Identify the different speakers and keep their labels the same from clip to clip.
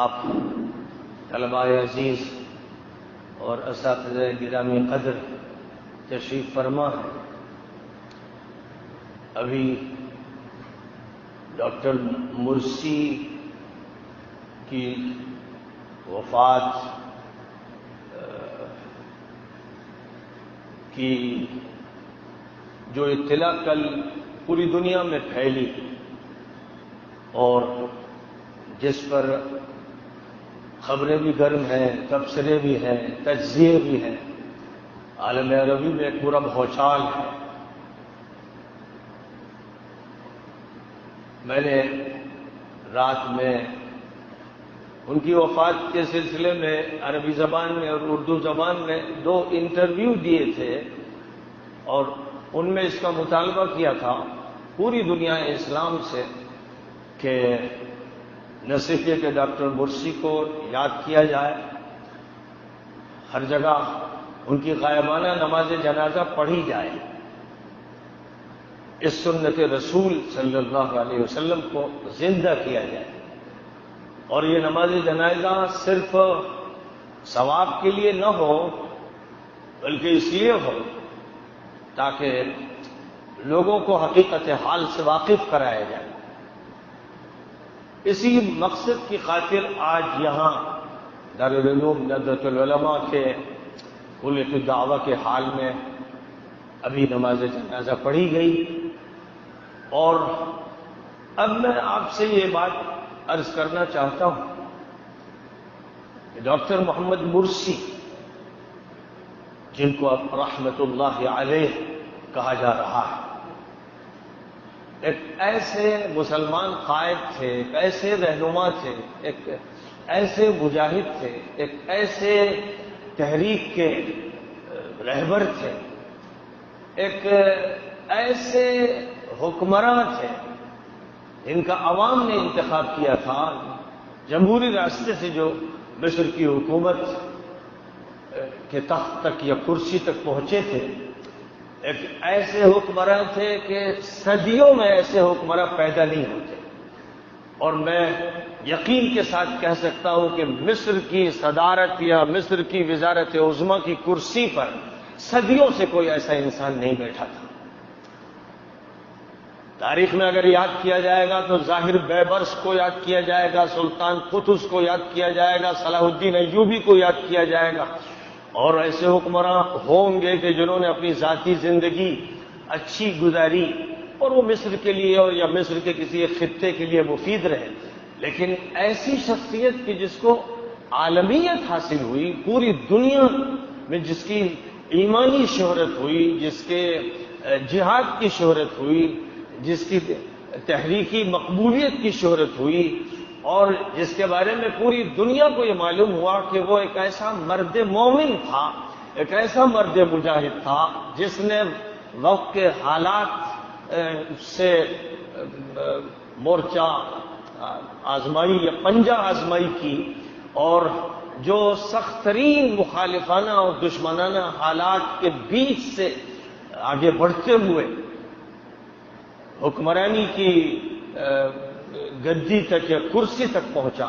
Speaker 1: آپ طلباء عزیز اور اساتذہ گرامی قدر تشریف فرما ہے. ابھی ڈاکٹر مرسی کی وفات کی جو اطلاع کل پوری دنیا میں پھیلی اور جس پر خبریں بھی گرم ہیں، تبصرے بھی ہیں، تجزیے بھی ہیں، عالم عربی میں ایک پورا بھوچال ہے. میں نے رات میں ان کی وفات کے سلسلے میں عربی زبان میں اور اردو زبان میں 2 انٹرویو دیے تھے اور ان میں اس کا مطالبہ کیا تھا پوری دنیا اسلام سے کہ نہ صرف یہ کہ ڈاکٹر مرسی کو یاد کیا جائے، ہر جگہ ان کی غائبانہ نماز جنازہ پڑھی جائے، اس سنت رسول صلی اللہ علیہ وسلم کو زندہ کیا جائے. اور یہ نماز جنازہ صرف ثواب کے لیے نہ ہو بلکہ اس لیے ہو تاکہ لوگوں کو حقیقت حال سے واقف کرایا جائے. اسی مقصد کی خاطر آج یہاں دارالعلوم ندوۃ العلماء کے کلیۃ الدعوہ کے حال میں ابھی نماز جنازہ پڑھی گئی. اور اب میں آپ سے یہ بات عرض کرنا چاہتا ہوں کہ ڈاکٹر محمد مرسی، جن کو اب رحمت اللہ علیہ کہا جا رہا ہے، ایک ایسے مسلمان قائد تھے، ایک ایسے رہنما تھے، ایک ایسے مجاہد تھے، ایک ایسے تحریک کے رہبر تھے، ایک ایسے حکمراں تھے جن کا عوام نے انتخاب کیا تھا، جمہوری راستے سے جو مصر کی حکومت کے تخت تک یا کرسی تک پہنچے تھے. ایک ایسے حکمراں تھے کہ صدیوں میں ایسے حکمراں پیدا نہیں ہوتے. اور میں یقین کے ساتھ کہہ سکتا ہوں کہ مصر کی صدارت یا مصر کی وزارت عظمیٰ کی کرسی پر صدیوں سے کوئی ایسا انسان نہیں بیٹھا تھا. تاریخ میں اگر یاد کیا جائے گا تو ظاہر بیبرس کو یاد کیا جائے گا، سلطان قطز کو یاد کیا جائے گا، صلاح الدین ایوبی کو یاد کیا جائے گا، اور ایسے حکمراں ہوں گے کہ جنہوں نے اپنی ذاتی زندگی اچھی گزاری اور وہ مصر کے لیے اور یا مصر کے کسی ایک خطے کے لیے مفید رہے. لیکن ایسی شخصیت کی جس کو عالمیت حاصل ہوئی، پوری دنیا میں جس کی ایمانی شہرت ہوئی، جس کے جہاد کی شہرت ہوئی، جس کی تحریکی مقبولیت کی شہرت ہوئی، اور جس کے بارے میں پوری دنیا کو یہ معلوم ہوا کہ وہ ایک ایسا مرد مومن تھا، ایک ایسا مرد مجاہد تھا جس نے وقت کے حالات سے مورچہ آزمائی یا پنجہ آزمائی کی، اور جو سخت ترین مخالفانہ اور دشمنانہ حالات کے بیچ سے آگے بڑھتے ہوئے حکمرانی کی گدی تک یا کرسی تک پہنچا.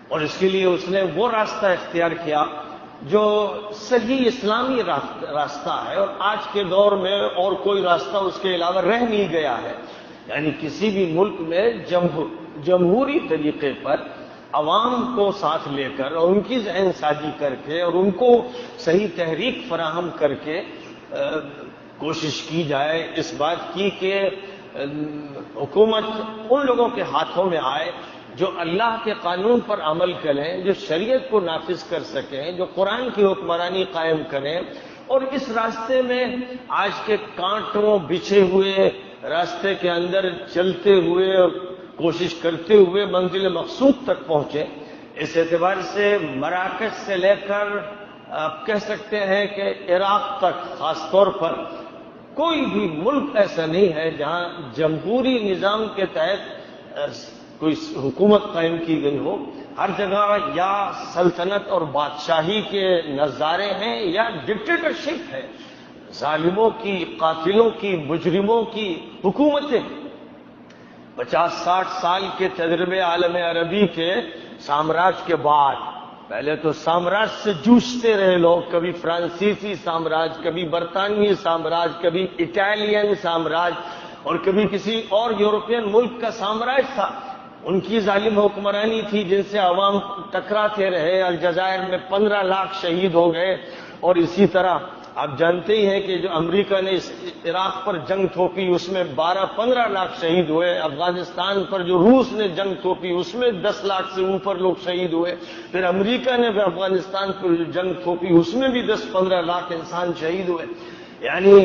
Speaker 1: اور اس کے لیے اس نے وہ راستہ اختیار کیا جو صحیح اسلامی راستہ ہے، اور آج کے دور میں اور کوئی راستہ اس کے علاوہ رہ نہیں گیا ہے. یعنی کسی بھی ملک میں جمہوری طریقے پر عوام کو ساتھ لے کر اور ان کی ذہن سازی کر کے اور ان کو صحیح تحریک فراہم کر کے کوشش کی جائے اس بات کی کہ حکومت ان لوگوں کے ہاتھوں میں آئے جو اللہ کے قانون پر عمل کریں، جو شریعت کو نافذ کر سکیں، جو قرآن کی حکمرانی قائم کریں. اور اس راستے میں آج کے کانٹوں بچھے ہوئے راستے کے اندر چلتے ہوئے اور کوشش کرتے ہوئے منزل مقصود تک پہنچے. اس اعتبار سے مراکش سے لے کر آپ کہہ سکتے ہیں کہ عراق تک خاص طور پر کوئی بھی ملک ایسا نہیں ہے جہاں جمہوری نظام کے تحت کوئی حکومت قائم کی گئی ہو. ہر جگہ یا سلطنت اور بادشاہی کے نظارے ہیں یا ڈکٹیٹرشپ ہے، ظالموں کی، قاتلوں کی، مجرموں کی حکومتیں. 50-60 سال کے تجربے عالم عربی کے سامراج کے بعد پہلے تو سامراج سے جوجھتے رہے لوگ، کبھی فرانسیسی سامراج، کبھی برطانوی سامراج، کبھی اٹالین سامراج، اور کبھی کسی اور یورپین ملک کا سامراج تھا۔ ان کی ظالم حکمرانی تھی جن سے عوام ٹکراتے رہے۔ الجزائر میں 15 لاکھ شہید ہو گئے، اور اسی طرح آپ جانتے ہی ہیں کہ جو امریکہ نے عراق پر جنگ تھوپی اس میں 12-15 لاکھ شہید ہوئے۔ افغانستان پر جو روس نے جنگ تھوپی اس میں 10 لاکھ سے اوپر لوگ شہید ہوئے۔ پھر امریکہ نے افغانستان پر جو جنگ تھوپی اس میں بھی 10-15 لاکھ انسان شہید ہوئے۔ یعنی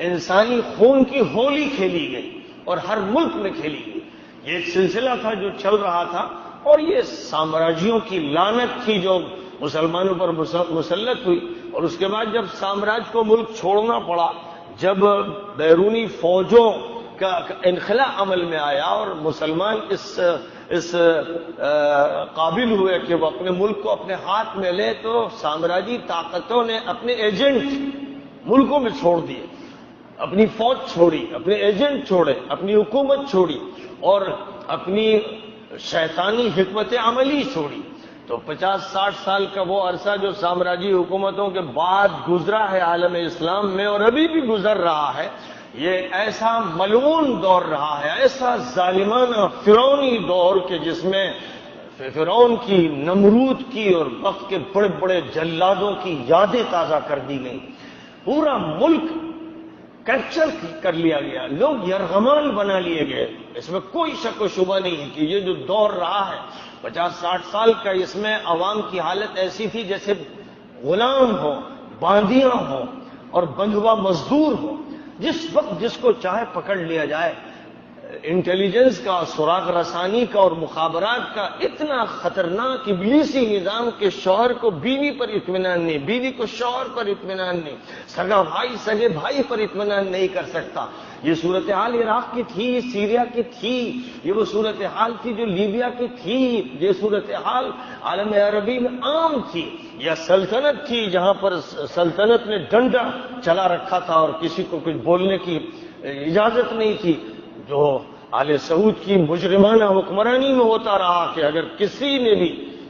Speaker 1: انسانی خون کی ہولی کھیلی گئی اور ہر ملک میں کھیلی گئی۔ یہ ایک سلسلہ تھا جو چل رہا تھا، اور یہ سامراجیوں کی لعنت تھی جو مسلمانوں پر مسلط ہوئی۔ اور اس کے بعد جب سامراج کو ملک چھوڑنا پڑا، جب بیرونی فوجوں کا انخلاء عمل میں آیا اور مسلمان اس قابل ہوئے کہ وہ اپنے ملک کو اپنے ہاتھ میں لے، تو سامراجی طاقتوں نے اپنے ایجنٹ ملکوں میں چھوڑ دیے، اپنی فوج چھوڑی، اپنے ایجنٹ چھوڑے، اپنی حکومت چھوڑی، اور اپنی شیطانی حکمت عملی چھوڑی۔ تو 50-60 سال کا وہ عرصہ جو سامراجی حکومتوں کے بعد گزرا ہے عالم اسلام میں، اور ابھی بھی گزر رہا ہے، یہ ایسا ملعون دور رہا ہے، ایسا ظالمانہ فرعونی دور کہ جس میں فرعون کی، نمرود کی اور وقت کے بڑے بڑے جلادوں کی یادیں تازہ کر دی گئیں۔ پورا ملک کیپچر کر لیا گیا، لوگ یرغمال بنا لیے گئے۔ اس میں کوئی شک و شبہ نہیں ہے کہ یہ جو دور رہا ہے 50-60 سال کا، اس میں عوام کی حالت ایسی تھی جیسے غلام ہو، باندیاں ہوں اور بندھوا مزدور ہو، جس وقت جس کو چاہے پکڑ لیا جائے۔ انٹیلیجنس کا، سراغ رسانی کا اور مخابرات کا اتنا خطرناک ابلیسی نظام کہ شوہر کو بیوی پر اطمینان نہیں، بیوی کو شوہر پر اطمینان نہیں، سگا بھائی سگے بھائی پر اطمینان نہیں کر سکتا۔ یہ صورتحال عراق کی تھی، سیریا کی تھی، یہ وہ صورتحال تھی جو لیبیا کی تھی، یہ صورتحال عالم عربی میں عام تھی۔ یا سلطنت تھی جہاں پر سلطنت نے ڈنڈا چلا رکھا تھا اور کسی کو کچھ بولنے کی اجازت نہیں تھی، جو آل سعود کی مجرمانہ حکمرانی میں ہوتا رہا کہ اگر کسی نے بھی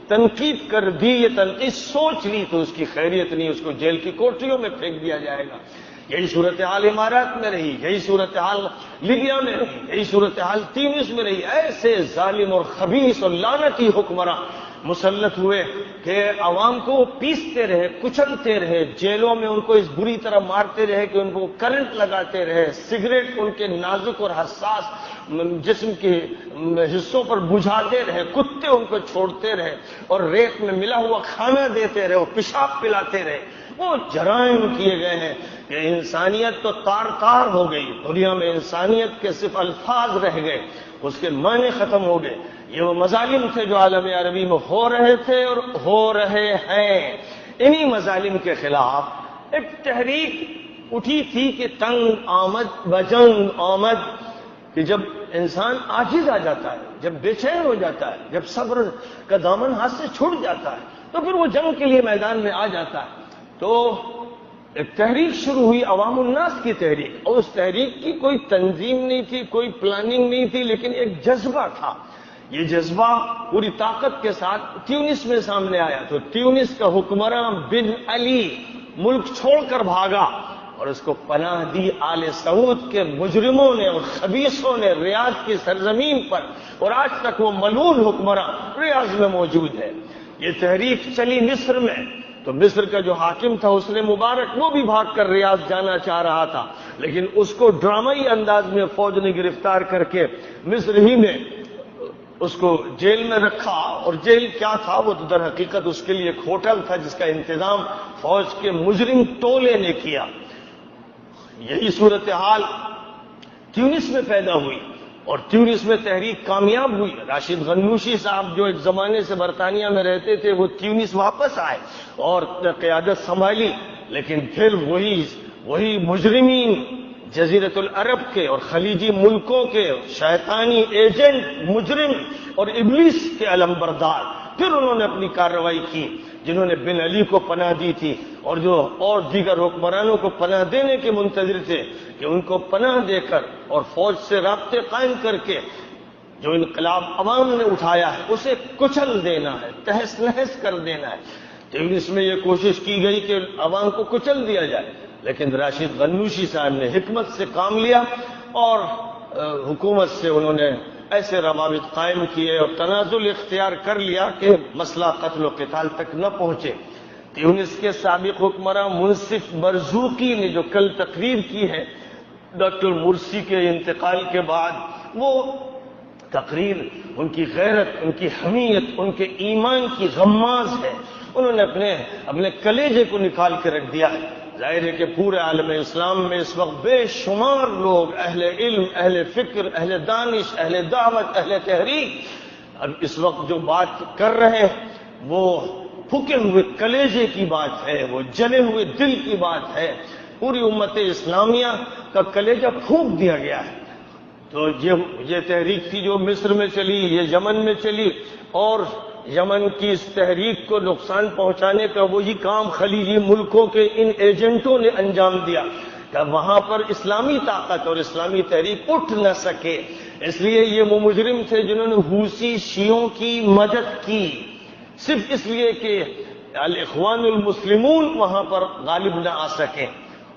Speaker 1: تنقید کر دی، یہ تنقید سوچ لی، تو اس کی خیریت نہیں، اس کو جیل کی کوٹریوں میں پھینک دیا جائے گا۔ یہی صورتحال امارات میں رہی، یہی صورتحال لیبیا میں رہی، یہی صورتحال تیونس میں رہی۔ ایسے ظالم اور خبیث اور لعنتی حکمراں مسلط ہوئے کہ عوام کو پیستے رہے، کچلتے رہے، جیلوں میں ان کو اس بری طرح مارتے رہے کہ ان کو کرنٹ لگاتے رہے، سگریٹ ان کے نازک اور حساس جسم کے حصوں پر بجھاتے رہے، کتے ان کو چھوڑتے رہے، اور ریت میں ملا ہوا کھانا دیتے رہے اور پیشاب پلاتے رہے۔ وہ جرائم کیے گئے ہیں کہ انسانیت تو تار تار ہو گئی، دنیا میں انسانیت کے صرف الفاظ رہ گئے، اس کے معنی ختم ہو گئے۔ یہ وہ مظالم تھے جو عالم عربی میں ہو رہے تھے اور ہو رہے ہیں۔ انہی مظالم کے خلاف ایک تحریک اٹھی تھی کہ تنگ آمد بجنگ آمد، کہ جب انسان عاجز آ جاتا ہے، جب بے چین ہو جاتا ہے، جب صبر کا دامن ہاتھ سے چھوٹ جاتا ہے، تو پھر وہ جنگ کے لیے میدان میں آ جاتا ہے۔ تو ایک تحریک شروع ہوئی، عوام الناس کی تحریک، اور اس تحریک کی کوئی تنظیم نہیں تھی، کوئی پلاننگ نہیں تھی، لیکن ایک جذبہ تھا۔ یہ جذبہ پوری طاقت کے ساتھ تیونس میں سامنے آیا، تو تیونس کا حکمراں بن علی ملک چھوڑ کر بھاگا، اور اس کو پناہ دی آل سعود کے مجرموں نے اور خبیثوں نے ریاض کی سرزمین پر، اور آج تک وہ ملعون حکمراں ریاض میں موجود ہے۔ یہ تحریک چلی مصر میں، تو مصر کا جو حاکم تھا حسن مبارک، وہ بھی بھاگ کر ریاض جانا چاہ رہا تھا، لیکن اس کو ڈرامائی انداز میں فوج نے گرفتار کر کے مصر ہی میں اس کو جیل میں رکھا۔ اور جیل کیا تھا، وہ تو در حقیقت اس کے لیے ایک ہوٹل تھا جس کا انتظام فوج کے مجرم ٹولے نے کیا۔ یہی صورتحال تیونس میں پیدا ہوئی، اور تیونس میں تحریک کامیاب ہوئی۔ راشد غنوشی صاحب جو ایک زمانے سے برطانیہ میں رہتے تھے، وہ تیونس واپس آئے اور قیادت سنبھالی، لیکن پھر وہی مجرمین جزیرت العرب کے اور خلیجی ملکوں کے شیطانی ایجنٹ، مجرم اور ابلیس کے علمبردار، پھر انہوں نے اپنی کارروائی کی، جنہوں نے بن علی کو پناہ دی تھی اور جو اور دیگر حکمرانوں کو پناہ دینے کے منتظر تھے، کہ ان کو پناہ دے کر اور فوج سے رابطے قائم کر کے جو انقلاب عوام نے اٹھایا ہے اسے کچل دینا ہے، تہس نہس کر دینا ہے۔ تیونس میں یہ کوشش کی گئی کہ عوام کو کچل دیا جائے، لیکن راشد غنوشی صاحب نے حکمت سے کام لیا اور حکومت سے انہوں نے ایسے روابط قائم کیے اور تنازل اختیار کر لیا کہ مسئلہ قتل و قتال تک نہ پہنچے۔ تیونس کے سابق حکمراں منصف مرزوقی نے جو کل تقریر کی ہے ڈاکٹر مرسی کے انتقال کے بعد، وہ تقریر ان کی غیرت، ان کی حمیت، ان کے ایمان کی غماز ہے۔ انہوں نے اپنے کلیجے کو نکال کے رکھ دیا ہے۔ ظاہر ہے کہ پورے عالم اسلام میں اس وقت بے شمار لوگ اہل علم، اہل فکر، اہل دانش، اہل دعوت، اہل تحریک اب اس وقت جو بات کر رہے ہیں وہ پھکے ہوئے کلیجے کی بات ہے، وہ جلے ہوئے دل کی بات ہے۔ پوری امت اسلامیہ کا کلیجہ پھونک دیا گیا ہے۔ تو یہ تحریک تھی جو مصر میں چلی، یہ یمن میں چلی، اور یمن کی اس تحریک کو نقصان پہنچانے کا وہی کام خلیجی ملکوں کے ان ایجنٹوں نے انجام دیا کہ وہاں پر اسلامی طاقت اور اسلامی تحریک اٹھ نہ سکے۔ اس لیے یہ وہ مجرم تھے جنہوں نے حوثی شیعوں کی مدد کی، صرف اس لیے کہ الاخوان المسلمون وہاں پر غالب نہ آ سکیں۔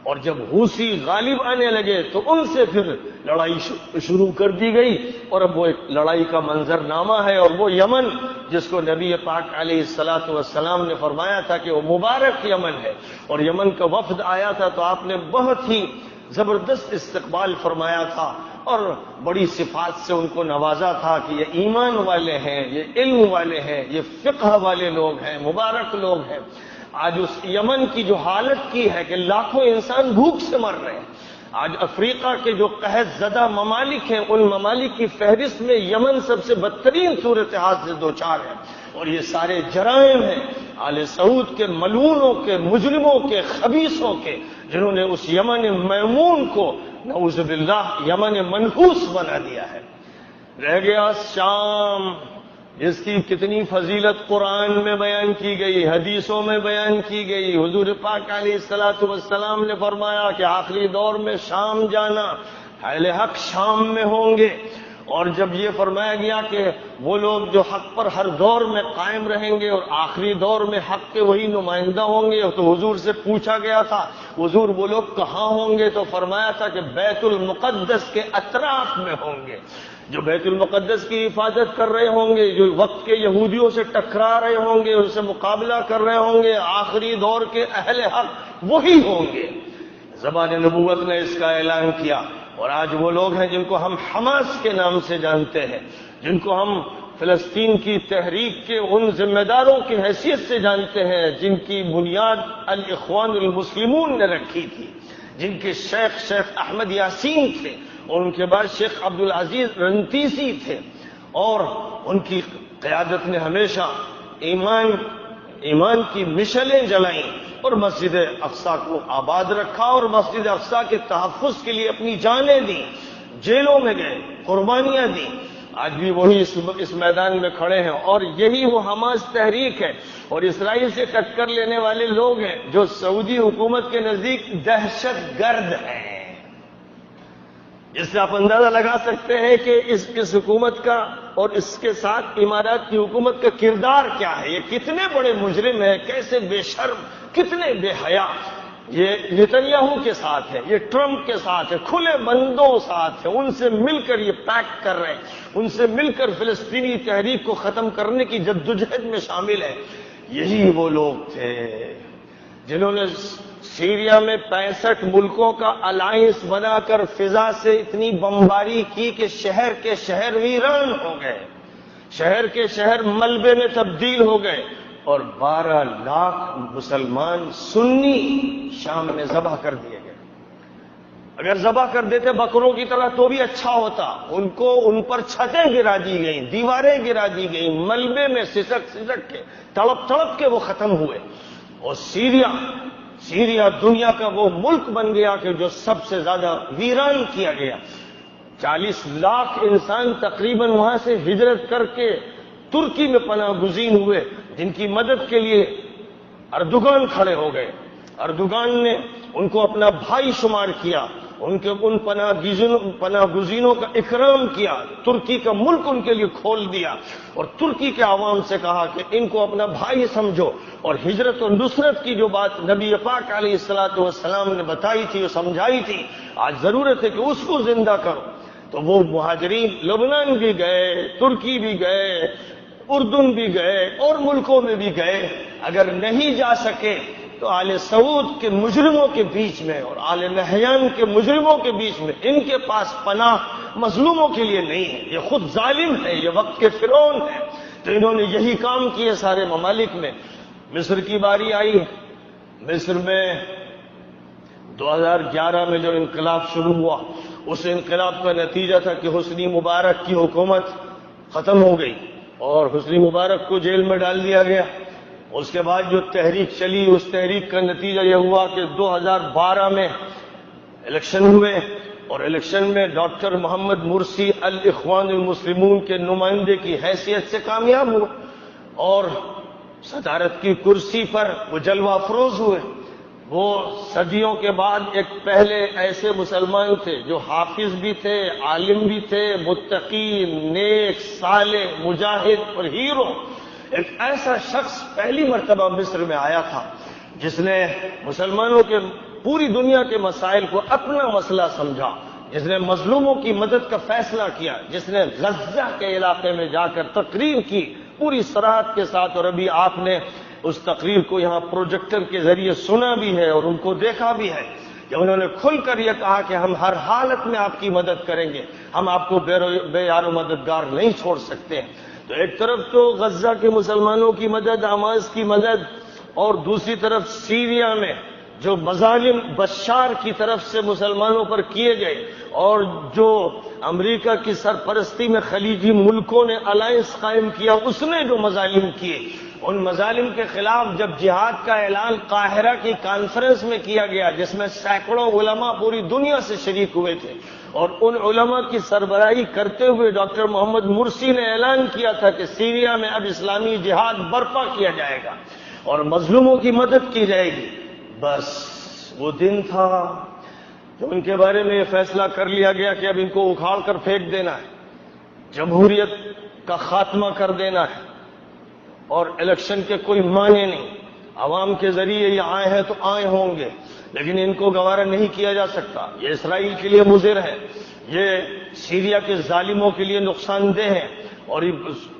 Speaker 1: اور جب حوثی غالب آنے لگے تو ان سے پھر لڑائی شروع کر دی گئی، اور اب وہ ایک لڑائی کا منظرنامہ ہے۔ اور وہ یمن جس کو نبی پاک علیہ الصلاۃ والسلام نے فرمایا تھا کہ وہ مبارک یمن ہے، اور یمن کا وفد آیا تھا تو آپ نے بہت ہی زبردست استقبال فرمایا تھا اور بڑی صفات سے ان کو نوازا تھا کہ یہ ایمان والے ہیں، یہ علم والے ہیں، یہ فقہ والے لوگ ہیں، مبارک لوگ ہیں۔ آج اس یمن کی جو حالت کی ہے کہ لاکھوں انسان بھوک سے مر رہے ہیں، آج افریقہ کے جو قحط زدہ ممالک ہیں ان ممالک کی فہرست میں یمن سب سے بدترین صورتحال سے دوچار ہے، اور یہ سارے جرائم ہیں آل سعود کے ملعونوں کے، مجرموں کے، خبیثوں کے، جنہوں نے اس یمن میمون کو نعوذ باللہ یمن منحوس بنا دیا ہے۔ رہ گیا شام، جس کی کتنی فضیلت قرآن میں بیان کی گئی، حدیثوں میں بیان کی گئی۔ حضور پاک علیہ الصلوۃ والسلام نے فرمایا کہ آخری دور میں شام جانا، اہل حق شام میں ہوں گے۔ اور جب یہ فرمایا گیا کہ وہ لوگ جو حق پر ہر دور میں قائم رہیں گے اور آخری دور میں حق کے وہی نمائندہ ہوں گے، تو حضور سے پوچھا گیا تھا حضور وہ لوگ کہاں ہوں گے، تو فرمایا تھا کہ بیت المقدس کے اطراف میں ہوں گے، جو بیت المقدس کی حفاظت کر رہے ہوں گے، جو وقت کے یہودیوں سے ٹکرا رہے ہوں گے، ان سے مقابلہ کر رہے ہوں گے، آخری دور کے اہل حق وہی ہوں گے۔ زبان نبوت نے اس کا اعلان کیا، اور آج وہ لوگ ہیں جن کو ہم حماس کے نام سے جانتے ہیں، جن کو ہم فلسطین کی تحریک کے ان ذمہ داروں کی حیثیت سے جانتے ہیں جن کی بنیاد الاخوان المسلمون نے رکھی تھی، جن کے شیخ احمد یاسین تھے، اور ان کے بعد شیخ عبدالعزیز رنتیسی تھے، اور ان کی قیادت نے ہمیشہ ایمان کی مشعلیں جلائیں اور مسجد اقصیٰ کو آباد رکھا، اور مسجد اقصیٰ کے تحفظ کے لیے اپنی جانیں دیں، جیلوں میں گئے، قربانیاں دیں۔ آج بھی وہی اس میدان میں کھڑے ہیں، اور یہی وہ حماس تحریک ہے اور اسرائیل سے ٹکر لینے والے لوگ ہیں جو سعودی حکومت کے نزدیک دہشت گرد ہیں۔ اس سے آپ اندازہ لگا سکتے ہیں کہ اس حکومت کا اور اس کے ساتھ امارات کی حکومت کا کردار کیا ہے، یہ کتنے بڑے مجرم ہیں، کیسے بے شرم، کتنے بے حیا۔ یہ نتنیاہو کے ساتھ ہے، یہ ٹرمپ کے ساتھ ہے، کھلے بندوں ساتھ ہے، ان سے مل کر یہ پیک کر رہے ہیں، ان سے مل کر فلسطینی تحریک کو ختم کرنے کی جدوجہد میں شامل ہے۔ یہی وہ لوگ تھے جنہوں نے سیریا میں 65 ملکوں کا الائنس بنا کر فضا سے اتنی بمباری کی کہ شہر کے شہر ویران ہو گئے، شہر کے شہر ملبے میں تبدیل ہو گئے، اور 12 لاکھ مسلمان سنی شام میں ذبح کر دیے گئے۔ اگر ذبح کر دیتے بکروں کی طرح تو بھی اچھا ہوتا، ان پر چھتیں گرا دی گئیں، دیواریں گرا دی گئیں، ملبے میں سسک کے تڑپ کے وہ ختم ہوئے۔ اور سیریا دنیا کا وہ ملک بن گیا کہ جو سب سے زیادہ ویران کیا گیا۔ 40 لاکھ انسان تقریباً وہاں سے ہجرت کر کے ترکی میں پناہ گزین ہوئے، جن کی مدد کے لیے اردوغان کھڑے ہو گئے۔ اردوغان نے ان کو اپنا بھائی شمار کیا ان کے ان پناہ گزینوں کا اکرام کیا، ترکی کا ملک ان کے لیے کھول دیا، اور ترکی کے عوام سے کہا کہ ان کو اپنا بھائی سمجھو، اور ہجرت و نصرت کی جو بات نبی پاک علیہ الصلوۃ والسلام نے بتائی تھی اور سمجھائی تھی، آج ضرورت ہے کہ اس کو زندہ کرو۔ تو وہ مہاجرین لبنان بھی گئے، ترکی بھی گئے، اردن بھی گئے، اور ملکوں میں بھی گئے۔ اگر نہیں جا سکے تو آل سعود کے مجرموں کے بیچ میں اور آل نہیان کے مجرموں کے بیچ میں ان کے پاس پناہ مظلوموں کے لیے نہیں ہے، یہ خود ظالم ہے، یہ وقت کے فرعون ہے۔ تو انہوں نے یہی کام کیے سارے ممالک میں۔ مصر کی باری آئی، مصر میں 2011 میں جو انقلاب شروع ہوا، اس انقلاب کا نتیجہ تھا کہ حسنی مبارک کی حکومت ختم ہو گئی اور حسنی مبارک کو جیل میں ڈال دیا گیا۔ اس کے بعد جو تحریک چلی، اس تحریک کا نتیجہ یہ ہوا کہ 2012 میں الیکشن ہوئے، اور الیکشن میں ڈاکٹر محمد مرسی الاخوان المسلمون کے نمائندے کی حیثیت سے کامیاب ہوئے، اور صدارت کی کرسی پر وہ جلوہ افروز ہوئے۔ وہ صدیوں کے بعد ایک پہلے ایسے مسلمان تھے جو حافظ بھی تھے، عالم بھی تھے، متقی، نیک، صالح، مجاہد اور ہیرو، ایک ایسا شخص پہلی مرتبہ مصر میں آیا تھا جس نے مسلمانوں کے پوری دنیا کے مسائل کو اپنا مسئلہ سمجھا، جس نے مظلوموں کی مدد کا فیصلہ کیا، جس نے غزہ کے علاقے میں جا کر تقریر کی پوری صراحت کے ساتھ، اور ابھی آپ نے اس تقریر کو یہاں پروجیکٹر کے ذریعے سنا بھی ہے اور ان کو دیکھا بھی ہے کہ انہوں نے کھل کر یہ کہا کہ ہم ہر حالت میں آپ کی مدد کریں گے، ہم آپ کو بے یار و مددگار نہیں چھوڑ سکتے۔ تو ایک طرف تو غزہ کے مسلمانوں کی مدد، حماس کی مدد، اور دوسری طرف سیریا میں جو مظالم بشار کی طرف سے مسلمانوں پر کیے گئے، اور جو امریکہ کی سرپرستی میں خلیجی ملکوں نے الائنس قائم کیا، اس نے جو مظالم کیے، ان مظالم کے خلاف جب جہاد کا اعلان قاہرہ کی کانفرنس میں کیا گیا، جس میں سینکڑوں علماء پوری دنیا سے شریک ہوئے تھے، اور ان علماء کی سربراہی کرتے ہوئے ڈاکٹر محمد مرسی نے اعلان کیا تھا کہ سیریا میں اب اسلامی جہاد برپا کیا جائے گا اور مظلوموں کی مدد کی جائے گی، بس وہ دن تھا جو ان کے بارے میں یہ فیصلہ کر لیا گیا کہ اب ان کو اکھاڑ کر پھینک دینا ہے، جمہوریت کا خاتمہ کر دینا ہے، اور الیکشن کے کوئی معنی نہیں، عوام کے ذریعے یہ آئے ہیں تو آئے ہوں گے، لیکن ان کو گوارا نہیں کیا جا سکتا۔ یہ اسرائیل کے لیے مضر ہے، یہ سیریا کے ظالموں کے لیے نقصان دہ ہے، اور یہ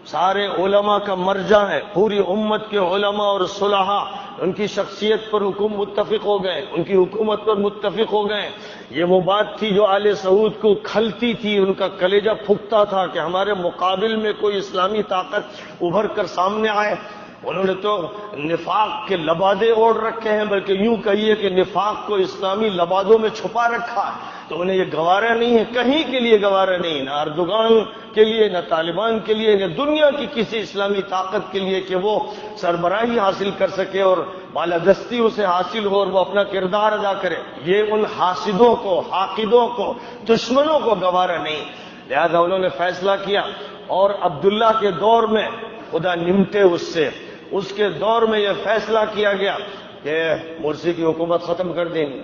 Speaker 1: سارے علماء کا مرجع ہے، پوری امت کے علماء اور صلحاء ان کی شخصیت پر متفق ہو گئے، ان کی حکومت پر متفق ہو گئے۔ یہ وہ بات تھی جو آل سعود کو کھلتی تھی، ان کا کلیجہ پھکتا تھا کہ ہمارے مقابل میں کوئی اسلامی طاقت ابھر کر سامنے آئے۔ انہوں نے تو نفاق کے لبادے اوڑھ رکھے ہیں، بلکہ یوں کہیے کہ نفاق کو اسلامی لبادوں میں چھپا رکھا ہے، تو انہیں یہ گوارا نہیں ہے، کہیں کے لیے گوارا نہیں، نہ اردوغان کے لیے، نہ طالبان کے لیے، نہ دنیا کی کسی اسلامی طاقت کے لیے کہ وہ سربراہی حاصل کر سکے اور بالادستی اسے حاصل ہو اور وہ اپنا کردار ادا کرے۔ یہ ان حاسدوں کو، حاقدوں کو، دشمنوں کو گوارا نہیں، لہذا انہوں نے فیصلہ کیا، اور عبداللہ کے دور میں خدا نمٹے اس سے، اس کے دور میں یہ فیصلہ کیا گیا کہ مرسی کی حکومت ختم کر دیں گے،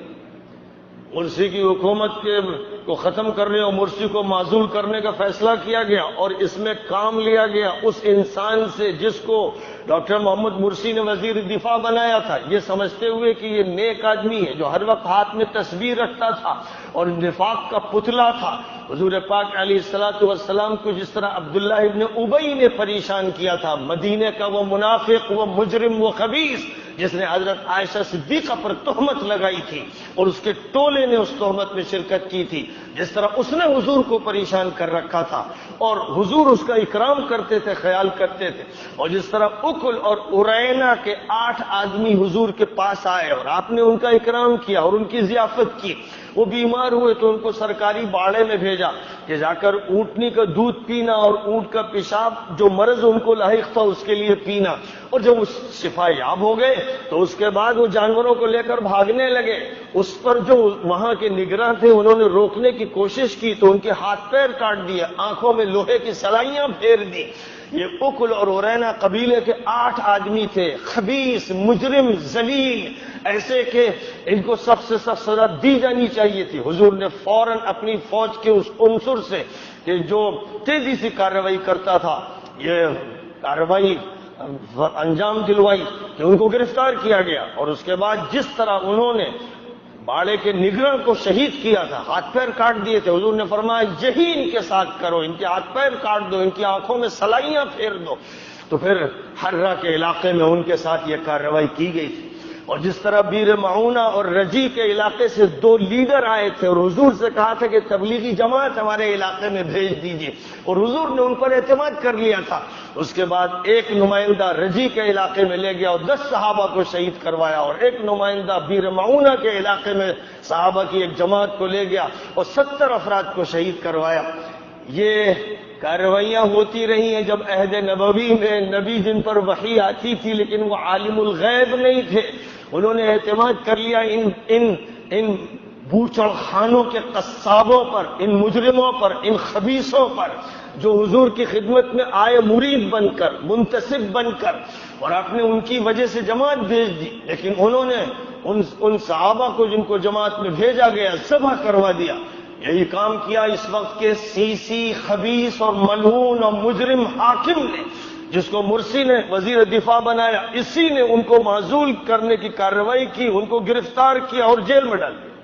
Speaker 1: مرسی کی حکومت کو ختم کرنے اور مرسی کو معزول کرنے کا فیصلہ کیا گیا، اور اس میں کام لیا گیا اس انسان سے جس کو ڈاکٹر محمد مرسی نے وزیر دفاع بنایا تھا، یہ سمجھتے ہوئے کہ یہ نیک آدمی ہے جو ہر وقت ہاتھ میں تصویر رکھتا تھا اور نفاق کا پتلا تھا۔ حضور پاک علیہ الصلوۃ والسلام کو جس طرح عبداللہ ابن ابی نے پریشان کیا تھا، مدینے کا وہ منافق، وہ مجرم، وہ خبیث جس نے حضرت عائشہ صدیقہ پر تہمت لگائی تھی اور اس کے ٹولے نے اس تہمت میں شرکت کی تھی، جس طرح اس نے حضور کو پریشان کر رکھا تھا اور حضور اس کا اکرام کرتے تھے، خیال کرتے تھے، اور جس طرح اکل اور ارینا کے 8 آدمی حضور کے پاس آئے اور آپ نے ان کا اکرام کیا اور ان کی ضیافت کی، وہ بیمار ہوئے تو ان کو سرکاری باڑے میں بھیجا کہ جا کر اونٹنی کا دودھ پینا اور اونٹ کا پیشاب جو مرض ان کو لاحق تھا اس کے لیے پینا، اور جب اس شفا یاب ہو گئے تو اس کے بعد وہ جانوروں کو لے کر بھاگنے لگے، اس پر جو وہاں کے نگراں تھے انہوں نے روکنے کی کوشش کی تو ان کے ہاتھ پیر کاٹ دیے، آنکھوں میں لوہے کی سلائیاں پھیر دی، یہ اکل اور ارینا قبیلے کے 8 آدمی تھے، خبیث، مجرم، ذلیل، ایسے کہ ان کو سب سے سخت سزا دی جانی چاہیے تھی۔ حضور نے فوراً اپنی فوج کے اس عنصر سے کہ جو تیزی سے کارروائی کرتا تھا، یہ کارروائی انجام دلوائی کہ ان کو گرفتار کیا گیا۔ اور اس کے بعد جس طرح انہوں نے باڑے کے نگراں کو شہید کیا تھا، ہاتھ پیر کاٹ دیے تھے، حضور نے فرمایا یہی ان کے ساتھ کرو، ان کے ہاتھ پیر کاٹ دو، ان کی آنکھوں میں سلائیاں پھیر دو۔ تو پھر حرہ کے علاقے میں ان کے ساتھ یہ کارروائی کی گئی تھی۔ اور جس طرح بیر معونہ اور رجی کے علاقے سے 2 لیڈر آئے تھے اور حضور سے کہا تھا کہ تبلیغی جماعت ہمارے علاقے میں بھیج دیجیے، اور حضور نے ان پر اعتماد کر لیا تھا۔ اس کے بعد ایک نمائندہ رجی کے علاقے میں لے گیا اور 10 صحابہ کو شہید کروایا، اور ایک نمائندہ بیر معونہ کے علاقے میں صحابہ کی ایک جماعت کو لے گیا اور 70 افراد کو شہید کروایا۔ یہ کارروائیاں ہوتی رہی ہیں جب عہد نبوی میں نبی جن پر وحی آتی تھی لیکن وہ عالم الغیب نہیں تھے، انہوں نے اعتماد کر لیا ان بوچڑ خانوں کے قصابوں پر، ان مجرموں پر، ان خبیثوں پر، جو حضور کی خدمت میں آئے مرید بن کر، منتسب بن کر، اور آپ نے ان کی وجہ سے جماعت بھیج دی، لیکن انہوں نے ان صحابہ کو جن کو جماعت میں بھیجا گیا ذبح کروا دیا۔ یہی کام کیا اس وقت کے سیسی، خبیث اور ملعون اور مجرم حاکم نے، جس کو مرسی نے وزیر دفاع بنایا، اسی نے ان کو معزول کرنے کی کارروائی کی، ان کو گرفتار کیا اور جیل میں ڈال دیا۔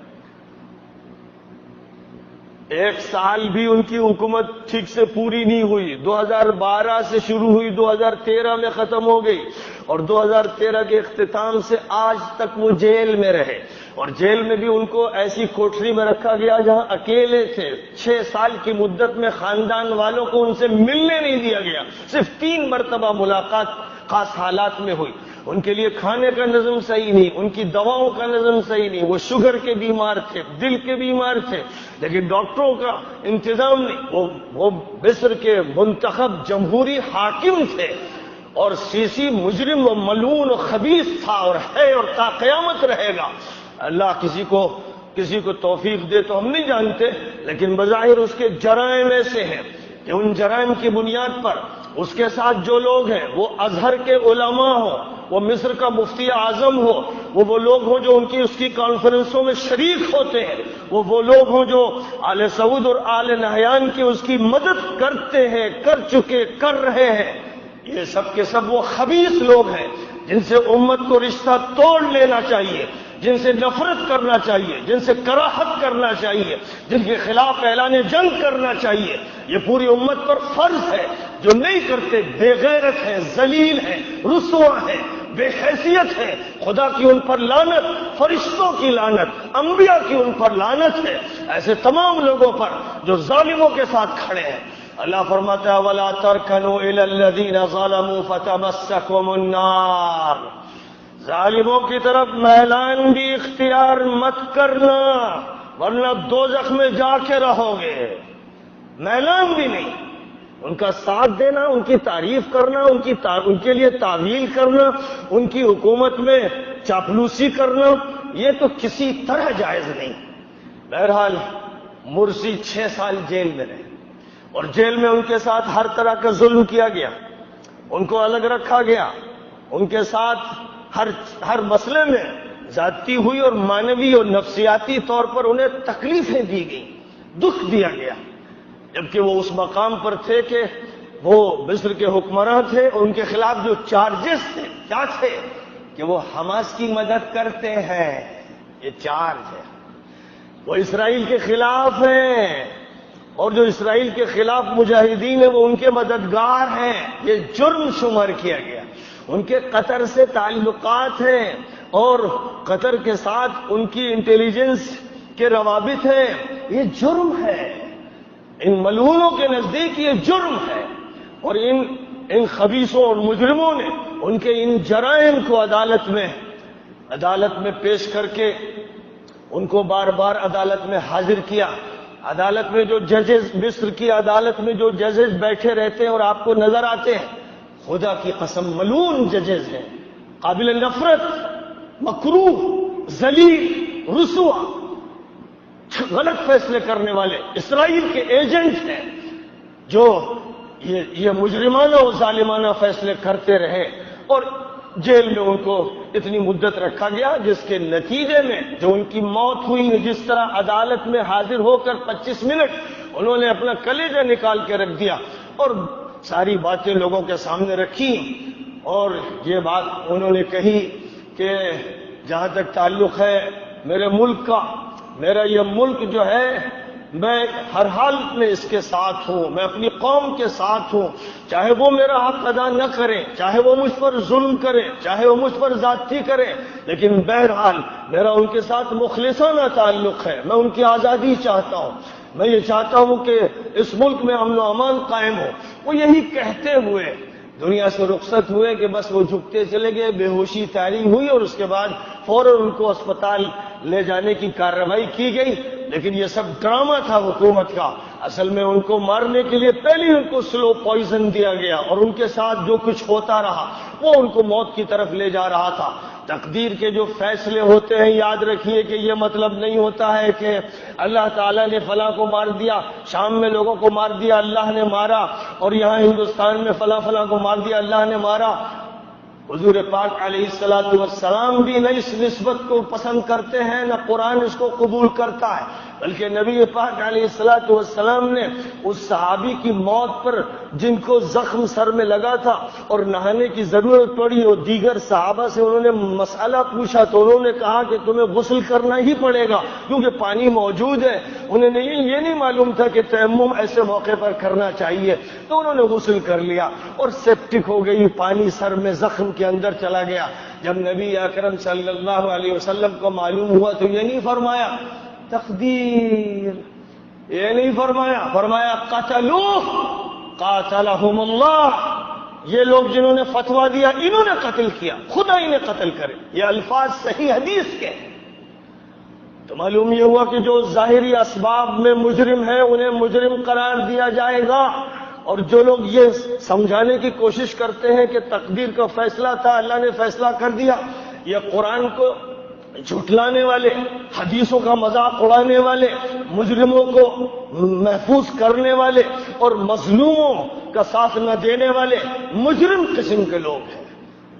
Speaker 1: 1 سال بھی ان کی حکومت ٹھیک سے پوری نہیں ہوئی، 2012 سے شروع ہوئی، 2013 میں ختم ہو گئی، اور 2013 کے اختتام سے آج تک وہ جیل میں رہے، اور جیل میں بھی ان کو ایسی کوٹری میں رکھا گیا جہاں اکیلے تھے۔ 6 سال کی مدت میں خاندان والوں کو ان سے ملنے نہیں دیا گیا، صرف 3 مرتبہ ملاقات خاص حالات میں ہوئی۔ ان کے لیے کھانے کا نظم صحیح نہیں، ان کی دواؤں کا نظم صحیح نہیں، وہ شوگر کے بیمار تھے، دل کے بیمار تھے، لیکن ڈاکٹروں کا انتظام نہیں۔ وہ مصر کے منتخب جمہوری حاکم تھے، اور سیسی مجرم و ملعون و خبیث تھا، اور ہے اور تا قیامت رہے گا۔ اللہ کسی کو توفیق دے تو ہم نہیں جانتے، لیکن بظاہر اس کے جرائم ایسے ہیں کہ ان جرائم کی بنیاد پر اس کے ساتھ جو لوگ ہیں، وہ ازہر کے علماء ہوں، وہ مصر کا مفتی اعظم ہو، وہ لوگ ہوں جو اس کی کانفرنسوں میں شریک ہوتے ہیں، وہ لوگ ہوں جو آل سعود اور آل نہیان کی اس کی مدد کرتے ہیں، کر چکے، کر رہے ہیں، یہ سب کے سب وہ خبیث لوگ ہیں جن سے امت کو رشتہ توڑ لینا چاہیے، جن سے نفرت کرنا چاہیے، جن سے کراہت کرنا چاہیے، جن کے خلاف اعلان جنگ کرنا چاہیے۔ یہ پوری امت پر فرض ہے، جو نہیں کرتے بے غیرت ہیں، ذلیل ہیں، رسوا ہیں، بے حیثیت ہے۔ خدا کی ان پر لعنت، فرشتوں کی لعنت، انبیاء کی ان پر لعنت ہے، ایسے تمام لوگوں پر جو ظالموں کے ساتھ کھڑے ہیں۔ اللہ فرماتا ہے وَلَا تَرْكَنُوا إِلَى الَّذِينَ ظَلَمُوا فَتَمَسَّكُمُ النَّارُ، ظالموں کی طرف میلان بھی اختیار مت کرنا، ورنہ دوزخ میں جا کے رہو گے۔ میلان بھی نہیں، ان کا ساتھ دینا، ان کی تعریف کرنا، ان کے لیے تعویل کرنا، ان کی حکومت میں چاپلوسی کرنا، یہ تو کسی طرح جائز نہیں۔ بہرحال مرسی 6 سال جیل میں رہے، اور جیل میں ان کے ساتھ ہر طرح کا ظلم کیا گیا، ان کو الگ رکھا گیا، ان کے ساتھ ہر مسئلے میں زیادتی ہوئی، اور معنوی اور نفسیاتی طور پر انہیں تکلیفیں دی گئیں، دکھ دیا گیا، جبکہ وہ اس مقام پر تھے کہ وہ مصر کے حکمراں تھے، اور ان کے خلاف جو چارجز تھے کیا تھے کہ وہ حماس کی مدد کرتے ہیں، یہ چارج ہے، وہ اسرائیل کے خلاف ہیں، اور جو اسرائیل کے خلاف مجاہدین ہیں وہ ان کے مددگار ہیں، یہ جرم شمار کیا گیا۔ ان کے قطر سے تعلقات ہیں، اور قطر کے ساتھ ان کی انٹیلیجنس کے روابط ہیں، یہ جرم ہے، ان ملعونوں کے نزدیک یہ جرم ہے، اور ان خبیثوں اور مجرموں نے ان کے ان جرائم کو عدالت میں پیش کر کے ان کو بار بار عدالت میں حاضر کیا۔ عدالت میں جو ججز، مصر کی عدالت میں جو ججز بیٹھے رہتے ہیں اور آپ کو نظر آتے ہیں، خدا کی قسم ملعون ججز ہیں، قابل نفرت، مکروہ، ذلیل، رسوا، غلط فیصلے کرنے والے، اسرائیل کے ایجنٹ ہیں، جو یہ مجرمانہ و ظالمانہ فیصلے کرتے رہے اور جیل میں ان کو اتنی مدت رکھا گیا، جس کے نتیجے میں جو ان کی موت ہوئی، جس طرح عدالت میں حاضر ہو کر 25 منٹ انہوں نے اپنا کلیجہ نکال کے رکھ دیا اور ساری باتیں لوگوں کے سامنے رکھی، اور یہ بات انہوں نے کہی کہ جہاں تک تعلق ہے میرے ملک کا، میرا یہ ملک جو ہے میں ہر حال میں اس کے ساتھ ہوں، میں اپنی قوم کے ساتھ ہوں، چاہے وہ میرا حق ادا نہ کرے، چاہے وہ مجھ پر ظلم کرے، چاہے وہ مجھ پر زیادتی کرے، لیکن بہرحال میرا ان کے ساتھ مخلصانہ تعلق ہے، میں ان کی آزادی چاہتا ہوں، میں یہ چاہتا ہوں کہ اس ملک میں امن و امان قائم ہو۔ وہ یہی کہتے ہوئے دنیا سے رخصت ہوئے کہ بس وہ جھکتے چلے گئے، بے ہوشی طاری ہوئی اور اس کے بعد فوراً ان کو اسپتال لے جانے کی کارروائی کی گئی، لیکن یہ سب ڈرامہ تھا حکومت کا۔ اصل میں ان کو مارنے کے لیے پہلے ان کو سلو پوائزن دیا گیا اور ان کے ساتھ جو کچھ ہوتا رہا وہ ان کو موت کی طرف لے جا رہا تھا۔ تقدیر کے جو فیصلے ہوتے ہیں یاد رکھیے کہ یہ مطلب نہیں ہوتا ہے کہ اللہ تعالیٰ نے فلاں کو مار دیا، شام میں لوگوں کو مار دیا اللہ نے مارا، اور یہاں ہندوستان میں فلاں کو مار دیا اللہ نے مارا۔ حضور پاک علیہ السلام بھی نہ اس نسبت کو پسند کرتے ہیں، نہ قرآن اس کو قبول کرتا ہے، بلکہ نبی پاک علیہ السلام نے اس صحابی کی موت پر جن کو زخم سر میں لگا تھا اور نہانے کی ضرورت پڑی اور دیگر صحابہ سے انہوں نے مسئلہ پوچھا تو انہوں نے کہا کہ تمہیں غسل کرنا ہی پڑے گا کیونکہ پانی موجود ہے۔ انہیں یہ نہیں معلوم تھا کہ تیمم ایسے موقع پر کرنا چاہیے، تو انہوں نے غسل کر لیا اور سیپٹک ہو گئی، پانی سر میں زخم کے اندر چلا گیا۔ جب نبی اکرم صلی اللہ علیہ وسلم کو معلوم ہوا تو یہ نہیں فرمایا تقدیر، یہ نہیں فرمایا قتلوہ قاتلہم اللہ، یہ لوگ جنہوں نے فتویٰ دیا انہوں نے قتل کیا، خدا انہیں قتل کرے۔ یہ الفاظ صحیح حدیث کے، تو معلوم یہ ہوا کہ جو ظاہری اسباب میں مجرم ہیں انہیں مجرم قرار دیا جائے گا، اور جو لوگ یہ سمجھانے کی کوشش کرتے ہیں کہ تقدیر کا فیصلہ تھا اللہ نے فیصلہ کر دیا، یہ قرآن کو جھٹلانے والے، حدیثوں کا مذاق اڑانے والے، مجرموں کو محفوظ کرنے والے اور مظلوموں کا ساتھ نہ دینے والے مجرم قسم کے لوگ ہیں۔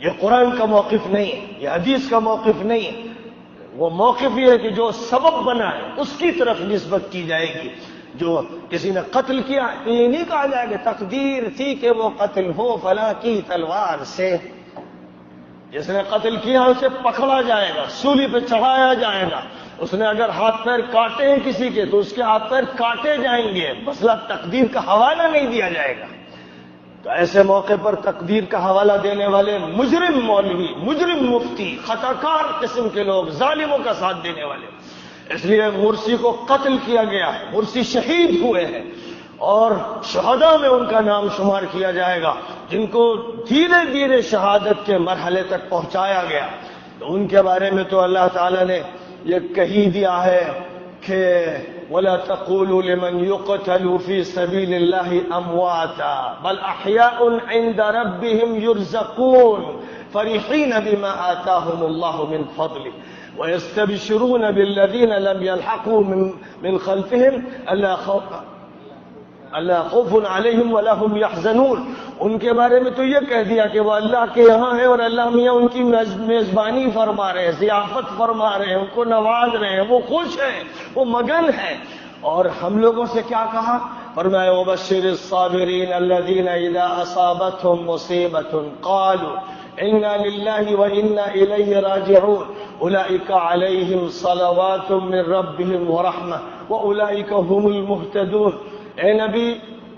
Speaker 1: یہ قرآن کا موقف نہیں ہے، یہ حدیث کا موقف نہیں ہے۔ وہ موقف یہ ہے کہ جو سبب بنا ہے اس کی طرف نسبت کی جائے گی۔ جو کسی نے قتل کیا تو یہ نہیں کہا جائے گا تقدیر تھی کہ وہ قتل ہو فلاں کی تلوار سے، جس نے قتل کیا اسے پکڑا جائے گا، سولی پہ چڑھایا جائے گا، اس نے اگر ہاتھ پیر کاٹے ہیں کسی کے تو اس کے ہاتھ پیر کاٹے جائیں گے، مسئلہ تقدیر کا حوالہ نہیں دیا جائے گا۔ تو ایسے موقع پر تقدیر کا حوالہ دینے والے مجرم مولوی، مجرم مفتی، خطا کار قسم کے لوگ، ظالموں کا ساتھ دینے والے، اس لیے مرسی کو قتل کیا گیا ہے، مرسی شہید ہوئے ہیں اور شہداء میں ان کا نام شمار کیا جائے گا جن کو دھیرے دھیرے شہادت کے مرحلے تک پہنچایا گیا۔ تو ان کے بارے میں تو اللہ تعالیٰ نے یہ کہی دیا ہے کہ وَلَا تَقُولُوا لِمَنْ يُقْتَلُ فِي سَبِيلِ اللَّهِ أَمْوَاتًا بَلْ أَحْيَاءٌ عِنْدَ رَبِّهِمْ يُرْزَقُونَ فَرِحِينَ بِمَا آتَاهُمُ اللَّهُ مِنْ فَضْلِهِ وَيَسْتَبْشِرُونَ بِالَّذِينَ لَمْ يَلْحَقُوا مِنْ خَلْفِهِمْ اللہ خوف علیہم ولا هم يحزنون۔ ان کے بارے میں تو یہ کہہ دیا کہ وہ اللہ کے یہاں ہیں اور اللہ میاں ان کی میزبانی فرما رہے ہیں، ضیافت فرما رہے ہیں، ان کو نواز رہے ہیں، وہ خوش ہیں، وہ مگن ہیں۔ اور ہم لوگوں سے کیا کہا؟ فرمایا وبشر الصابرین الذین اذا اصابتهم مصیبۃ قالوا انا للہ وانا الیہ راجعون اولئک علیہم صلوات من ربهم ورحمہ واولئک هم المہتدون۔ اے نبی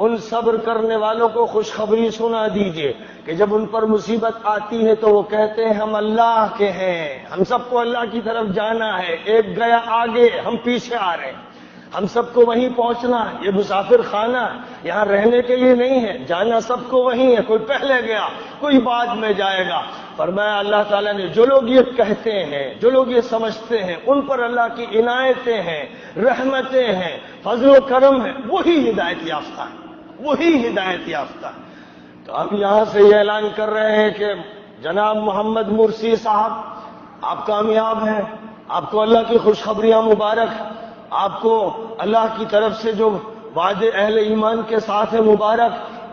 Speaker 1: ان صبر کرنے والوں کو خوشخبری سنا دیجئے کہ جب ان پر مصیبت آتی ہے تو وہ کہتے ہیں ہم اللہ کے ہیں، ہم سب کو اللہ کی طرف جانا ہے، ایک گیا آگے ہم پیچھے آ رہے ہیں، ہم سب کو وہیں پہنچنا ہے، یہ مسافر خانہ یہاں رہنے کے لیے نہیں ہے، جانا سب کو وہیں ہے، کوئی پہلے گیا کوئی بعد میں جائے گا۔ فرمایا اللہ تعالیٰ نے جو لوگ یہ کہتے ہیں، جو لوگ یہ سمجھتے ہیں، ان پر اللہ کی عنایتیں ہیں، رحمتیں ہیں، فضل و کرم ہے، وہی ہدایت یافتہ ہے، وہی ہدایت یافتہ ہے۔ تو اب یہاں سے یہ اعلان کر رہے ہیں کہ جناب محمد مرسی صاحب آپ کامیاب ہیں، آپ کو اللہ کی خوشخبریاں مبارک، آپ کو اللہ کی طرف سے جو وعدے اہل ایمان کے ساتھ ہے مبارک،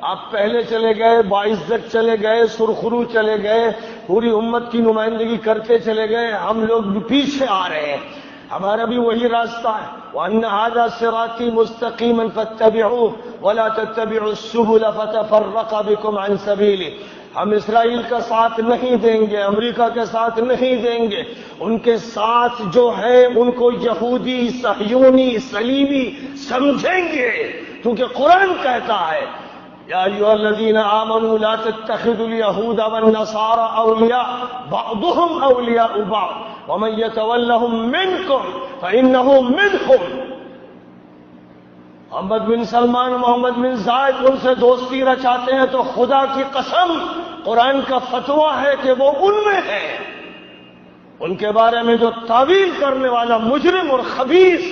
Speaker 1: آپ پہلے چلے گئے، باعزت چلے گئے، سرخرو چلے گئے، پوری امت کی نمائندگی کرتے چلے گئے، ہم لوگ بھی پیچھے آ رہے ہیں، ہمارا بھی وہی راستہ ہے۔ وَأَنَّ هَذَا صِرَاطِي مُسْتَقِيمًا فَاتَّبِعُوهُ وَلَا تَتَّبِعُوا السُّبُلَ فَتَفَرَّقَ بِكُمْ عَنْ سَبِيلِهِ۔ ہم اسرائیل کا ساتھ نہیں دیں گے، امریکہ کے ساتھ نہیں دیں گے، ان کے ساتھ جو ہے ان کو یہودی، صہیونی، صلیبی سمجھیں گے، کیونکہ قرآن کہتا ہے یا ایھا الذین آمنوا لا تتخذوا اليہود والنصارى اولیاء بعضهم اولیاء بعض ومن يتولهم منکم فانه منهم۔ محمد بن سلمان، محمد بن زائد ان سے دوستی رچاتے ہیں تو خدا کی قسم قرآن کا فتویٰ ہے کہ وہ ان میں ہے۔ ان کے بارے میں جو تعویل کرنے والا مجرم اور خبیث،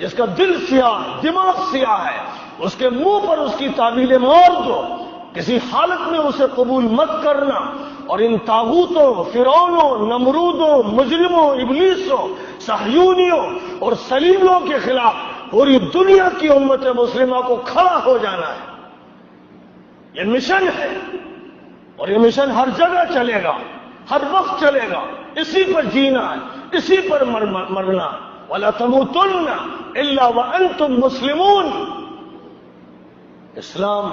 Speaker 1: جس کا دل سیاہ، دماغ سیاہ ہے، اس کے منہ پر اس کی تعویلیں مار دو، کسی حالت میں اسے قبول مت کرنا۔ اور ان طاغوتوں، فرعونوں، نمرودوں، مجرموں، ابلیسوں، صہیونیوں اور صلیبیوں کے خلاف پوری دنیا کی امت مسلمہ کو کھڑا ہو جانا ہے۔ یہ مشن ہے، اور یہ مشن ہر جگہ چلے گا، ہر وقت چلے گا، اسی پر جینا ہے، اسی پر مرنا ہے۔ وَلَا تَمُوتُنَّ إِلَّا وَأَنْتُمْ مُسْلِمُونَ۔ اسلام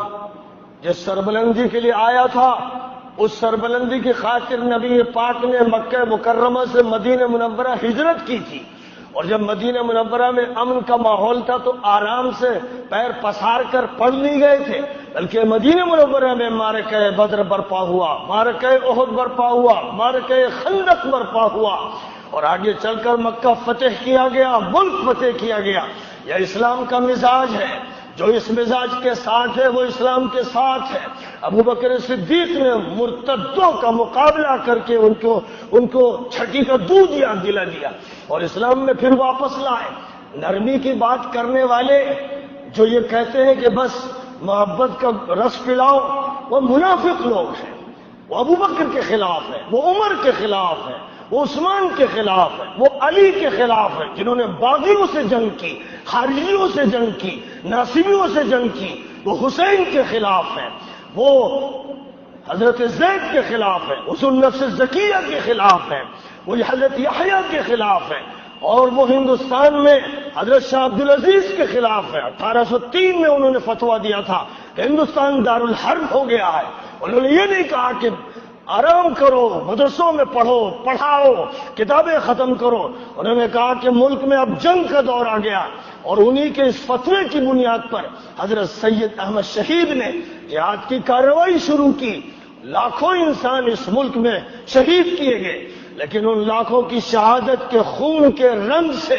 Speaker 1: جس سربلندی کے لیے آیا تھا، اس سربلندی کی خاطر نبی پاک نے مکہ مکرمہ سے مدینہ منورہ ہجرت کی تھی، اور جب مدینہ منورہ میں امن کا ماحول تھا تو آرام سے پیر پسار کر پڑھ نہیں گئے تھے، بلکہ مدینہ منورہ میں معرکہ بدر برپا ہوا، معرکہ احد برپا ہوا، معرکہ خندق برپا ہوا، اور آگے چل کر مکہ فتح کیا گیا، ملک فتح کیا گیا۔ یہ اسلام کا مزاج ہے، جو اس مزاج کے ساتھ ہے وہ اسلام کے ساتھ ہے۔ ابو بکر صدیق نے مرتدوں کا مقابلہ کر کے ان کو چھٹی کا دودھ دلا دیا اور اسلام میں پھر واپس لائے۔ نرمی کی بات کرنے والے جو یہ کہتے ہیں کہ بس محبت کا رس پلاؤ، وہ منافق لوگ ہیں، وہ ابو بکر کے خلاف ہے، وہ عمر کے خلاف ہے، وہ عثمان کے خلاف ہے، وہ علی کے خلاف ہے، جنہوں نے باغیوں سے جنگ کی، خارجیوں سے جنگ کی، ناصبیوں سے جنگ کی۔ وہ حسین کے خلاف ہیں، وہ حضرت زید کے خلاف ہیں، وہ النفس زکیہ کے خلاف ہیں، وہ حضرت یحییٰ کے خلاف ہیں، اور وہ ہندوستان میں حضرت شاہ عبدالعزیز کے خلاف ہے۔ 1803 میں انہوں نے فتویٰ دیا تھا کہ ہندوستان دارالحرب ہو گیا ہے۔ انہوں نے یہ نہیں کہا کہ آرام کرو، مدرسوں میں پڑھو، پڑھاؤ، کتابیں ختم کرو۔ انہوں نے کہا کہ ملک میں اب جنگ کا دور آ گیا، اور انہی کے اس فتوے کی بنیاد پر حضرت سید احمد شہید نے جہاد کی کارروائی شروع کی۔ لاکھوں انسان اس ملک میں شہید کیے گئے، لیکن ان لاکھوں کی شہادت کے خون کے رنگ سے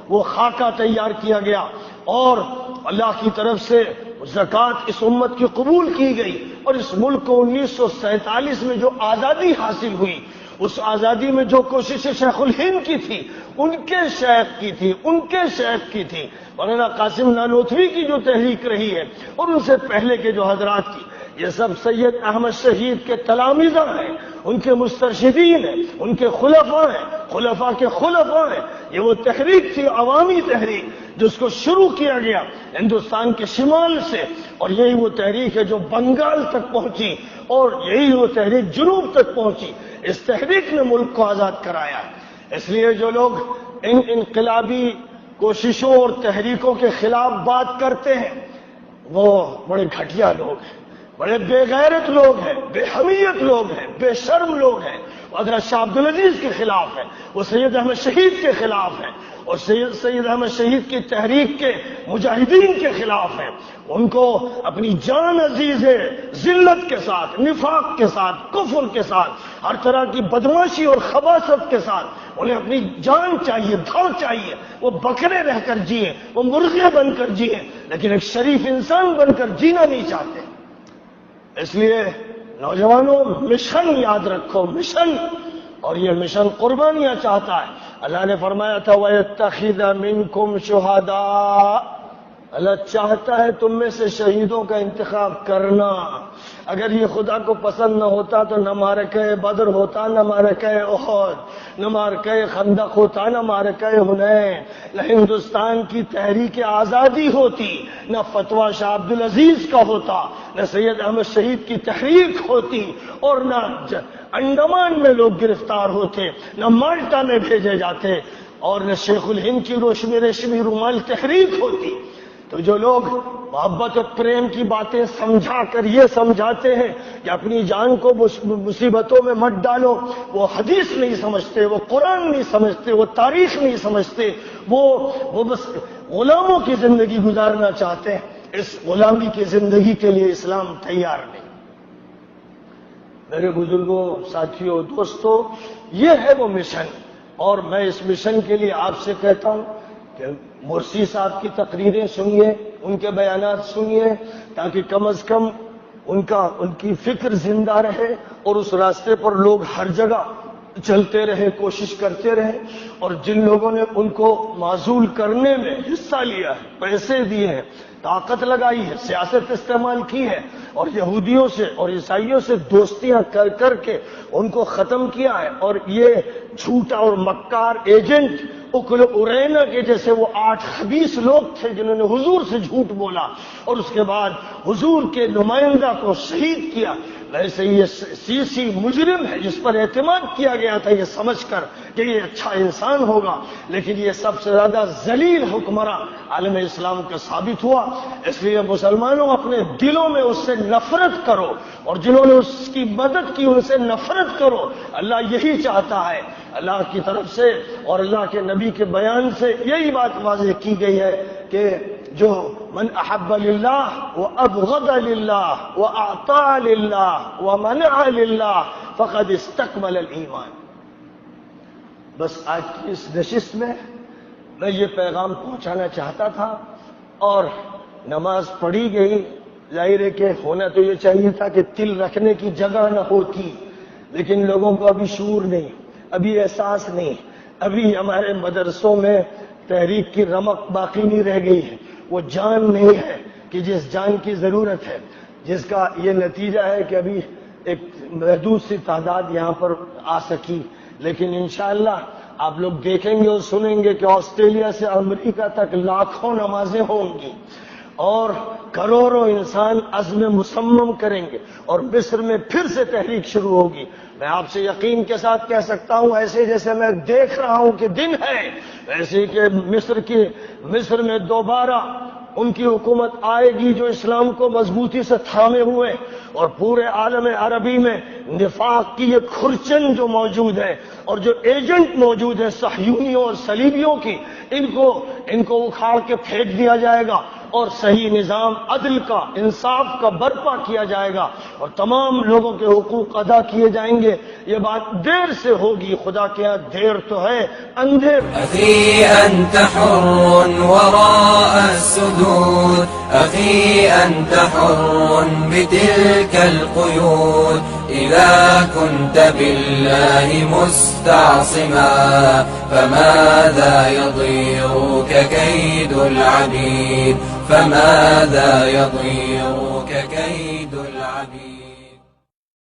Speaker 1: وہ خاکہ تیار کیا گیا، اور اللہ کی طرف سے زکوٰۃ اس امت کی قبول کی گئی، اور اس ملک کو 1947 میں جو آزادی حاصل ہوئی، اس آزادی میں جو کوشش شیخ الہند کی تھی، ان کے شیخ کی تھی، ان کے شیخ کی تھی، مولانا قاسم نانوتوی کی جو تحریک رہی ہے، اور ان سے پہلے کے جو حضرات کی، یہ سب سید احمد شہید کے تلامذہ ہیں، ان کے مسترشدین ہیں، ان کے خلفاء ہیں، خلفاء کے خلفاء ہیں۔ یہ وہ تحریک تھی، عوامی تحریک، جس کو شروع کیا گیا ہندوستان کے شمال سے، اور یہی وہ تحریک ہے جو بنگال تک پہنچی، اور یہی وہ تحریک جنوب تک پہنچی۔ اس تحریک نے ملک کو آزاد کرایا۔ اس لیے جو لوگ ان انقلابی کوششوں اور تحریکوں کے خلاف بات کرتے ہیں، وہ بڑے گھٹیا لوگ ہیں، بڑے بے غیرت لوگ ہیں، بے حمیت لوگ ہیں، بے شرم لوگ ہیں۔ وہ حضرت شاہ عبدالعزیز کے خلاف ہیں، وہ سید احمد شہید کے خلاف ہیں، اور سید احمد شہید کی تحریک کے مجاہدین کے خلاف ہیں۔ ان کو اپنی جان عزیز ہے، ذلت کے ساتھ، نفاق کے ساتھ، کفر کے ساتھ، ہر طرح کی بدماشی اور خباثت کے ساتھ انہیں اپنی جان چاہیے، دھڑ چاہیے۔ وہ بکرے رہ کر جیے، وہ مرغے بن کر جیے، لیکن ایک شریف انسان بن کر جینا نہیں چاہتے۔ اس لیے نوجوانوں، مشن یاد رکھو، مشن، اور یہ مشن قربانیاں چاہتا ہے۔ اللہ نے فرمایا تھا وَيَتَّخِذَ مِنكُمْ شُهَدَاءَ،
Speaker 2: اللہ چاہتا ہے تم میں سے شہیدوں کا انتخاب کرنا. اگر یہ خدا کو پسند نہ ہوتا تو نہ معرکہ بدر ہوتا، نہ معرکہ احد، نہ معرکہ خندق ہوتا، نہ معرکہ حنین، نہ ہندوستان کی تحریک آزادی ہوتی، نہ فتویٰ شاہ عبدالعزیز کا ہوتا، نہ سید احمد شہید کی تحریک ہوتی، اور نہ انڈمان میں لوگ گرفتار ہوتے، نہ مالٹا میں بھیجے جاتے، اور نہ شیخ الہند کی ریشمی رومال تحریک ہوتی. تو جو لوگ محبت اور پریم کی باتیں سمجھا کر یہ سمجھاتے ہیں کہ اپنی جان کو مصیبتوں میں مت ڈالو، وہ حدیث نہیں سمجھتے، وہ قرآن نہیں سمجھتے، وہ تاریخ نہیں سمجھتے، وہ بس غلاموں کی زندگی گزارنا چاہتے ہیں. اس غلامی کی زندگی کے لیے اسلام تیار نہیں. میرے بزرگوں، ساتھیوں، دوستوں، یہ ہے وہ مشن. اور میں اس مشن کے لیے آپ سے کہتا ہوں کہ مرسی صاحب کی تقریریں سنیے، ان کے بیانات سنیے، تاکہ کم از کم ان کی فکر زندہ رہے اور اس راستے پر لوگ ہر جگہ چلتے رہے، کوشش کرتے رہے. اور جن لوگوں نے ان کو معزول کرنے میں حصہ لیا ہے، پیسے دیے ہیں، طاقت لگائی ہے، سیاست استعمال کی ہے، اور یہودیوں سے اور عیسائیوں سے دوستیاں کر کر کے ان کو ختم کیا ہے، اور یہ جھوٹا اور مکار ایجنٹ اکل ارینا کے جیسے وہ 8 خبیث لوگ تھے جنہوں نے حضور سے جھوٹ بولا اور اس کے بعد حضور کے نمائندہ کو شہید کیا. ویسے یہ سیسی مجرم ہے جس پر اعتماد کیا گیا تھا یہ سمجھ کر کہ یہ اچھا انسان ہوگا، لیکن یہ سب سے زیادہ ذلیل حکمراں عالم اسلام کا ثابت ہوا. اس لیے مسلمانوں اپنے دلوں میں اس سے نفرت کرو، اور جنہوں نے اس کی مدد کی ان سے نفرت کرو. اللہ یہی چاہتا ہے. اللہ کی طرف سے اور اللہ کے نبی کے بیان سے یہی بات واضح کی گئی ہے کہ جو من احب للہ وابغض للہ واعطى للہ ومنع للہ فقد استکمل الایمان. بس آج کی اس نشست میں میں یہ پیغام پہنچانا چاہتا تھا، اور نماز پڑھی گئی. ظاہر ہے کہ ہونا تو یہ چاہیے تھا کہ تل رکھنے کی جگہ نہ ہوتی، لیکن لوگوں کو ابھی شعور نہیں، ابھی احساس نہیں، ابھی ہمارے مدرسوں میں تحریک کی رمق باقی نہیں رہ گئی ہے. وہ جان نہیں ہے کہ جس جان کی ضرورت ہے، جس کا یہ نتیجہ ہے کہ ابھی ایک محدود سی تعداد یہاں پر آ سکی. لیکن انشاءاللہ آپ لوگ دیکھیں گے اور سنیں گے کہ آسٹریلیا سے امریکہ تک لاکھوں نمازیں ہوں گی، اور کروڑوں انسان عزم مصمم کریں گے، اور مصر میں پھر سے تحریک شروع ہوگی. میں آپ سے یقین کے ساتھ کہہ سکتا ہوں، ایسے جیسے میں دیکھ رہا ہوں کہ دن ہے، ایسے کہ مصر میں دوبارہ ان کی حکومت آئے گی جو اسلام کو مضبوطی سے تھامے ہوئے، اور پورے عالم عربی میں نفاق کی یہ کھرچن جو موجود ہے اور جو ایجنٹ موجود ہے صہیونیوں اور صلیبیوں کی، ان کو اکھاڑ کے پھینک دیا جائے گا، اور صحیح نظام عدل کا، انصاف کا برپا کیا جائے گا، اور تمام لوگوں کے حقوق ادا کیے جائیں گے. یہ بات دیر سے ہوگی، خدا کے ہاں دیر تو ہے، اندھیر.
Speaker 3: أخي أنت حر وراء السدود، أخي أنت حر بتلك القيود. إذا كنت بالله مستعصما فماذا يضيرك كيد العبيد، فماذا يضيرك